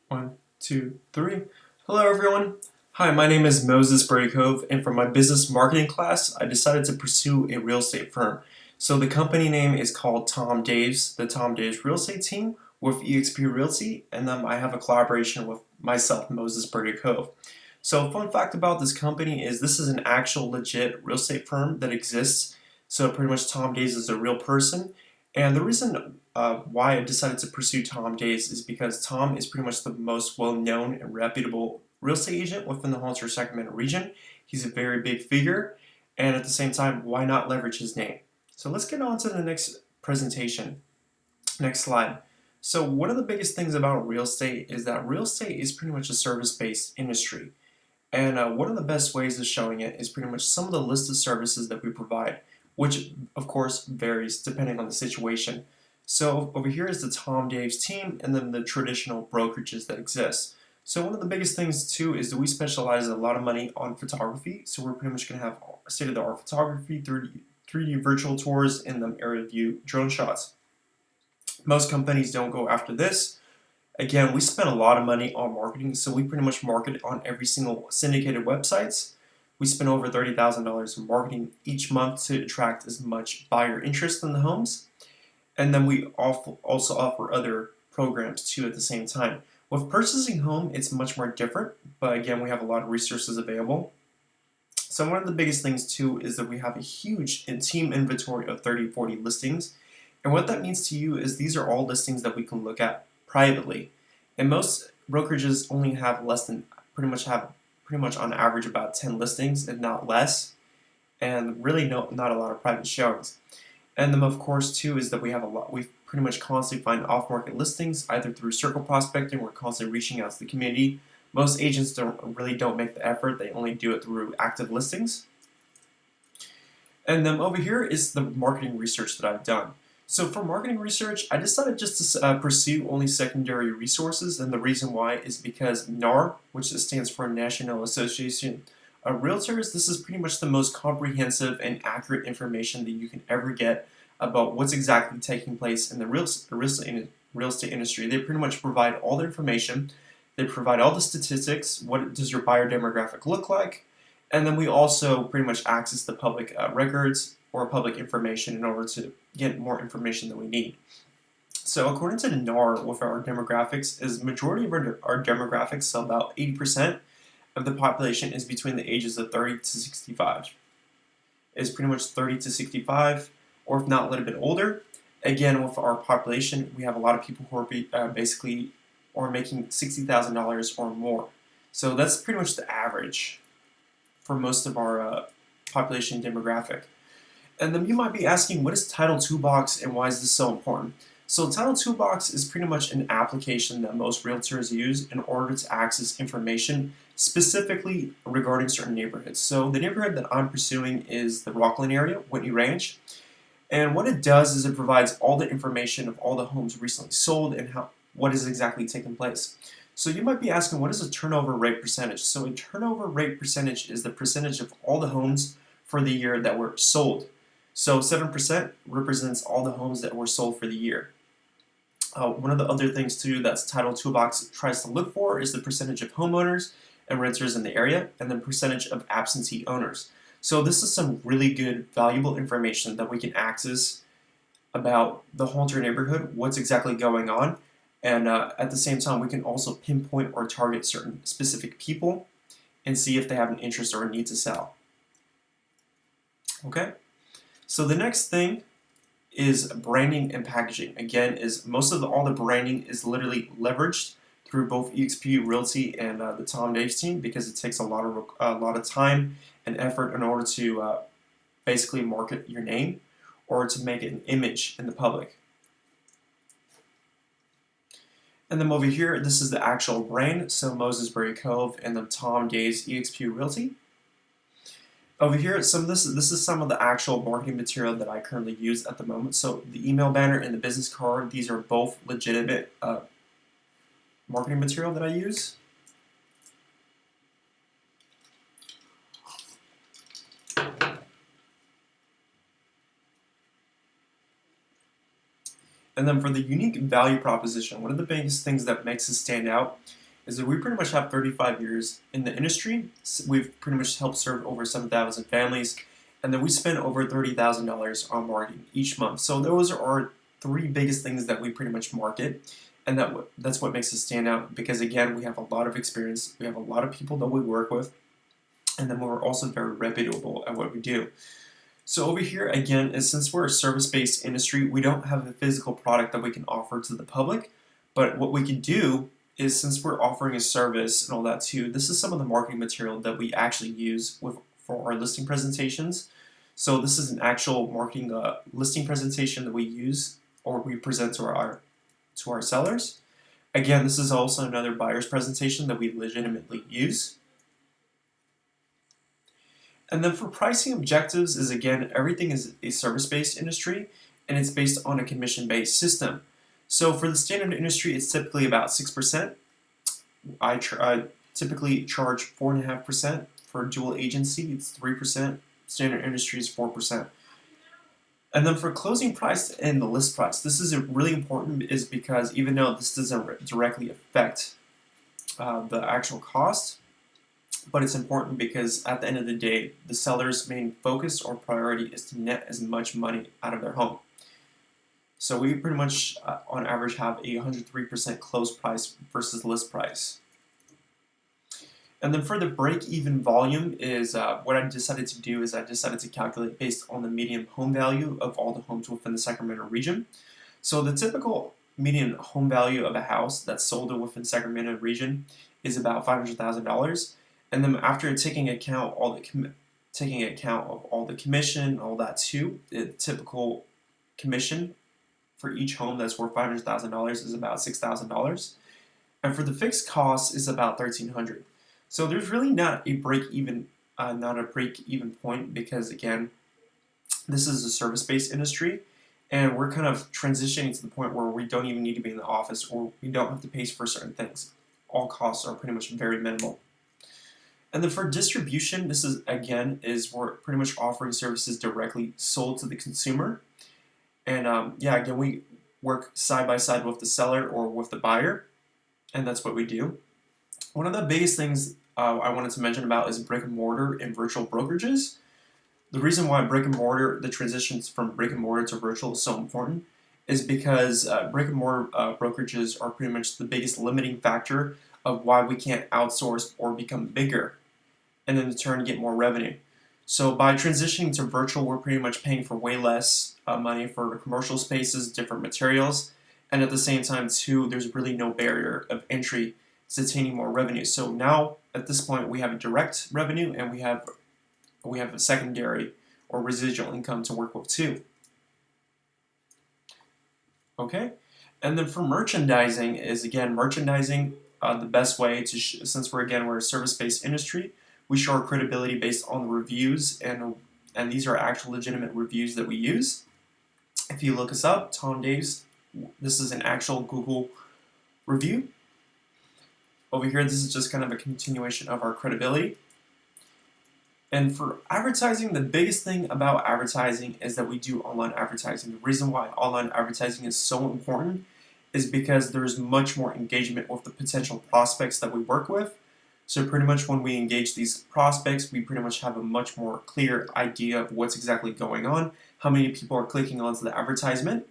One, two, three. Hello, everyone. Hi, my name is Moses Braycove, and for my business marketing class, I decided to pursue a real estate firm. So the company name is called Tom Daves, the Tom Daves Real Estate Team with eXp Realty, and then I have a collaboration with myself, Moses Braycove. So, fun fact about this company is this is an actual legit real estate firm that exists. So, pretty much Tom Daves is a real person, and the reason why I decided to pursue Tom Daves is because Tom is pretty much the most well-known and reputable real estate agent within the Halter Sacramento region. He's a very big figure, and at the same time, why not leverage his name? So let's get on to the next presentation. Next slide. So one of the biggest things about real estate is that real estate is pretty much a service-based industry. And one of the best ways of showing it is pretty much some of the list of services that we provide, which of course varies depending on the situation. So over here is the Tom Daves team and then the traditional brokerages that exist. So one of the biggest things too is that we specialize a lot of money on photography. So we're pretty much going to have state-of-the-art photography, 3D virtual tours, and then area view drone shots. Most companies don't go after this. Again, we spend a lot of money on marketing, so we pretty much market on every single syndicated websites. We spend over $30,000 in marketing each month to attract as much buyer interest in the homes. And then we also offer other programs too at the same time. With purchasing home, it's much more different, but again, we have a lot of resources available. So one of the biggest things too is that we have a huge team inventory of 30-40 listings. And what that means to you is these are all listings that we can look at privately. And most brokerages only have less than pretty much on average about 10 listings, if not less, and really not a lot of private showings. And then of course too is that we pretty much constantly find off-market listings either through circle prospecting. We're constantly reaching out to the community. Most agents don't make the effort. They only do it through active listings. And then over here is the marketing research that I've done. So for marketing research, I decided just to pursue only secondary resources, and the reason why is because NAR, which stands for National Association of Realtors, this is pretty much the most comprehensive and accurate information that you can ever get about what's exactly taking place in the real estate industry. They pretty much provide all the information. They provide all the statistics. What does your buyer demographic look like? And then we also pretty much access the public records or public information in order to get more information that we need. So according to the NAR with our demographics, is majority of our demographics, so about 80% of the population is between the ages of 30 to 65. Is pretty much 30 to 65, or if not a little bit older. Again, with our population, we have a lot of people who are basically or making $60,000 or more. So that's pretty much the average for most of our population demographic. And then you might be asking, what is Title Toolbox and why is this so important? So Title Toolbox is pretty much an application that most realtors use in order to access information specifically regarding certain neighborhoods. So the neighborhood that I'm pursuing is the Rockland area, Whitney Ranch. And what it does is it provides all the information of all the homes recently sold and what is exactly taking place. So you might be asking, what is a turnover rate percentage? So a turnover rate percentage is the percentage of all the homes for the year that were sold. So 7% represents all the homes that were sold for the year. One of the other things too that Title Toolbox tries to look for is the percentage of homeowners and renters in the area, and the percentage of absentee owners. So this is some really good, valuable information that we can access about the Halter neighborhood, what's exactly going on, and at the same time, we can also pinpoint or target certain specific people and see if they have an interest or a need to sell. Okay, so the next thing is branding and packaging. Again, is most of all the branding is literally leveraged through both eXp Realty and the Tom Daves team because it takes a lot of time and effort in order to basically market your name or to make it an image in the public. And then over here, this is the actual brand, so Moses Braycove and the Tom Daves eXp Realty. Over here, this is some of the actual marketing material that I currently use at the moment. So the email banner and the business card, these are both legitimate marketing material that I use. And then for the unique value proposition, one of the biggest things that makes us stand out is that we pretty much have 35 years in the industry. We've pretty much helped serve over 7,000 families, and then we spend over $30,000 on marketing each month. So those are our three biggest things that we pretty much market, and that's what makes us stand out, because again, we have a lot of experience, we have a lot of people that we work with, and then we're also very reputable at what we do. So over here, again, is since we're a service-based industry, we don't have a physical product that we can offer to the public, but what we can do is, since we're offering a service and all that too, this is some of the marketing material that we actually use for our listing presentations. So this is an actual marketing listing presentation that we use or we present to our sellers. Again, this is also another buyer's presentation that we legitimately use. And then for pricing objectives is, again, everything is a service-based industry and it's based on a commission-based system. So for the standard industry, it's typically about 6%. I typically charge 4.5%. For dual agency, it's 3%. Standard industry is 4%. And then for closing price and the list price, this is really important, is because even though this doesn't directly affect the actual cost, but it's important because at the end of the day, the seller's main focus or priority is to net as much money out of their home. So we pretty much, on average, have a 103% close price versus list price. And then for the break-even volume is what I decided to do is I decided to calculate based on the median home value of all the homes within the Sacramento region. So the typical median home value of a house that's sold within the Sacramento region is about $500,000. And then after taking account of all the commission, all that too, the typical commission for each home that's worth $500,000 is about $6,000, and for the fixed cost is about $1,300. So there's really not a break-even point, because again, this is a service-based industry, and we're kind of transitioning to the point where we don't even need to be in the office, or we don't have to pay for certain things. All costs are pretty much very minimal. And then for distribution, this is we're pretty much offering services directly sold to the consumer. And again, we work side by side with the seller or with the buyer, and that's what we do. One of the biggest things I wanted to mention about is brick and mortar and virtual brokerages. The reason why the transitions from brick and mortar to virtual is so important is because brick and mortar brokerages are pretty much the biggest limiting factor of why we can't outsource or become bigger, and in turn get more revenue. So by transitioning to virtual, we're pretty much paying for way less money for commercial spaces, different materials, and at the same time too, there's really no barrier of entry to attaining more revenue. So now at this point, we have a direct revenue and we have a secondary or residual income to work with too. Okay, and then for merchandising is, again, the best way to since we're a service-based industry, we show our credibility based on the reviews, and these are actual legitimate reviews that we use. If you look us up, Tom Daves, this is an actual Google review. Over here, this is just kind of a continuation of our credibility. And for advertising, the biggest thing about advertising is that we do online advertising. The reason why online advertising is so important is because there's much more engagement with the potential prospects that we work with. So pretty much when we engage these prospects, we pretty much have a much more clear idea of what's exactly going on, how many people are clicking onto the advertisement.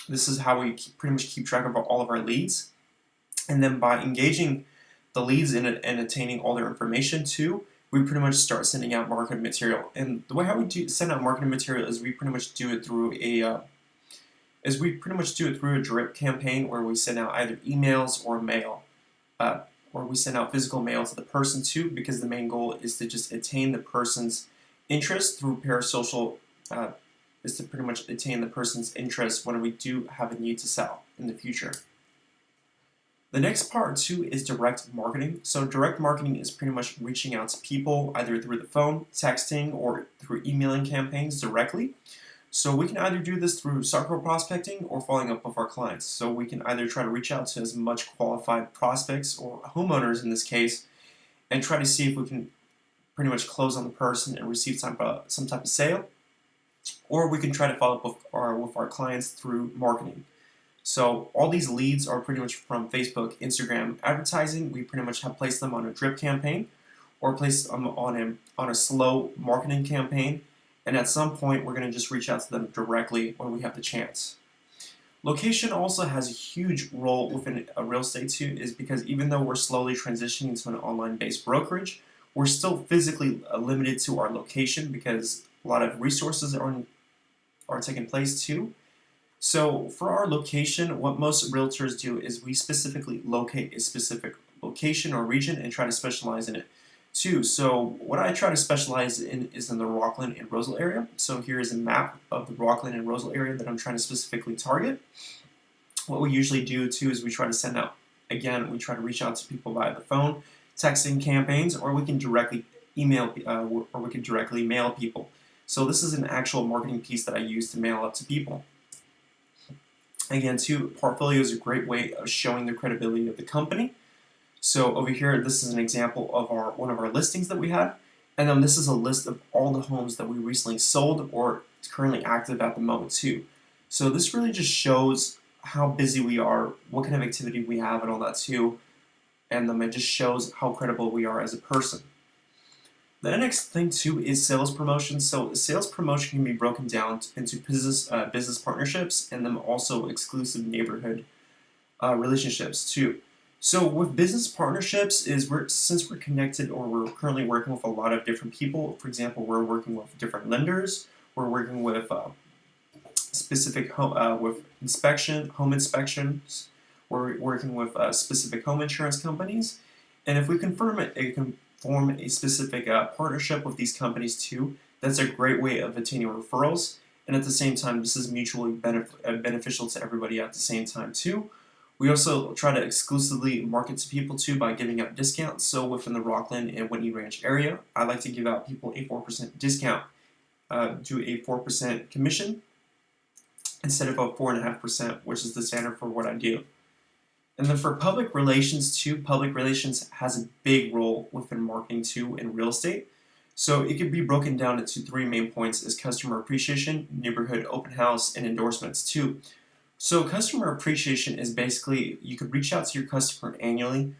This is how we pretty much keep track of all of our leads. And then by engaging the leads and attaining all their information too, we pretty much start sending out marketing material. And the way how we send out marketing material is we pretty much do it through a drip campaign, where we send out either emails or mail, or we send out physical mail to the person too, because the main goal is to just attain the person's interest through parasocial, is to pretty much attain the person's interest when we do have a need to sell in the future. The next part too is direct marketing. So direct marketing is pretty much reaching out to people either through the phone, texting, or through emailing campaigns directly. So we can either do this through circle prospecting or following up with our clients. So we can either try to reach out to as much qualified prospects or homeowners in this case, and try to see if we can pretty much close on the person and receive some type of sale, or we can try to follow up with our clients through marketing. So all these leads are pretty much from Facebook, Instagram advertising. We pretty much have placed them on a drip campaign or placed them on a slow marketing campaign. And at some point, we're going to just reach out to them directly when we have the chance. Location also has a huge role within a real estate too, is because even though we're slowly transitioning to an online-based brokerage, we're still physically limited to our location because a lot of resources are taking place too. So for our location, what most realtors do is we specifically locate a specific location or region and try to specialize in it too. So what I try to specialize in is in the Rockland and Roseville area. So here is a map of the Rockland and Roseville area that I'm trying to specifically target. What we usually do too is we try to send out, again, we try to reach out to people via the phone, texting campaigns, or we can directly email, or we can directly mail people. So this is an actual marketing piece that I use to mail out to people. Again, too, portfolio is a great way of showing the credibility of the company. So over here, this is an example of one of our listings that we had. And then this is a list of all the homes that we recently sold or is currently active at the moment too. So this really just shows how busy we are, what kind of activity we have and all that too. And then it just shows how credible we are as a person. The next thing too is sales promotion. So sales promotion can be broken down into business partnerships and then also exclusive neighborhood relationships too. So with business partnerships since we're connected or we're currently working with a lot of different people. For example, we're working with different lenders. We're working with specific home inspections. We're working with specific home insurance companies, and if we confirm it, it can form a specific partnership with these companies too. That's a great way of obtaining referrals, and at the same time, this is mutually beneficial to everybody at the same time too. We also try to exclusively market to people too by giving out discounts. So within the Rockland and Whitney Ranch area, I like to give out people a 4% discount, do a 4% commission instead of a 4.5%, which is the standard for what I do. And then for public relations too, public relations has a big role within marketing too in real estate. So it could be broken down into three main points: is customer appreciation, neighborhood open house, and endorsements too. So customer appreciation is basically you could reach out to your customer annually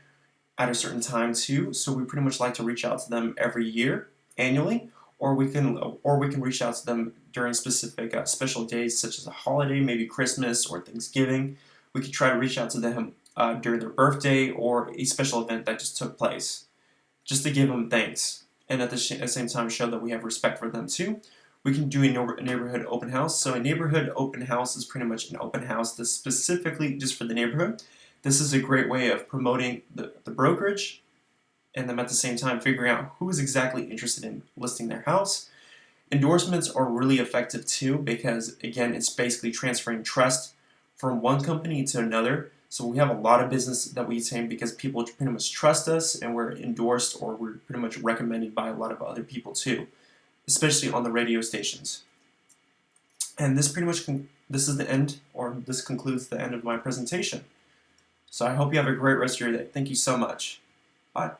at a certain time too. So we pretty much like to reach out to them every year annually, or we can reach out to them during specific special days such as a holiday, maybe Christmas or Thanksgiving. We could try to reach out to them during their birthday or a special event that just took place, just to give them thanks, and at the same time show that we have respect for them too. We can do a neighborhood open house. So a neighborhood open house is pretty much an open house that's specifically just for the neighborhood. This is a great way of promoting the brokerage and then at the same time figuring out who is exactly interested in listing their house. Endorsements are really effective too because, again, it's basically transferring trust from one company to another. So we have a lot of business that we attain because people pretty much trust us and we're endorsed or we're pretty much recommended by a lot of other people too, especially on the radio stations. And this pretty much this is the end, or this concludes the end of my presentation. So I hope you have a great rest of your day. Thank you so much. Bye.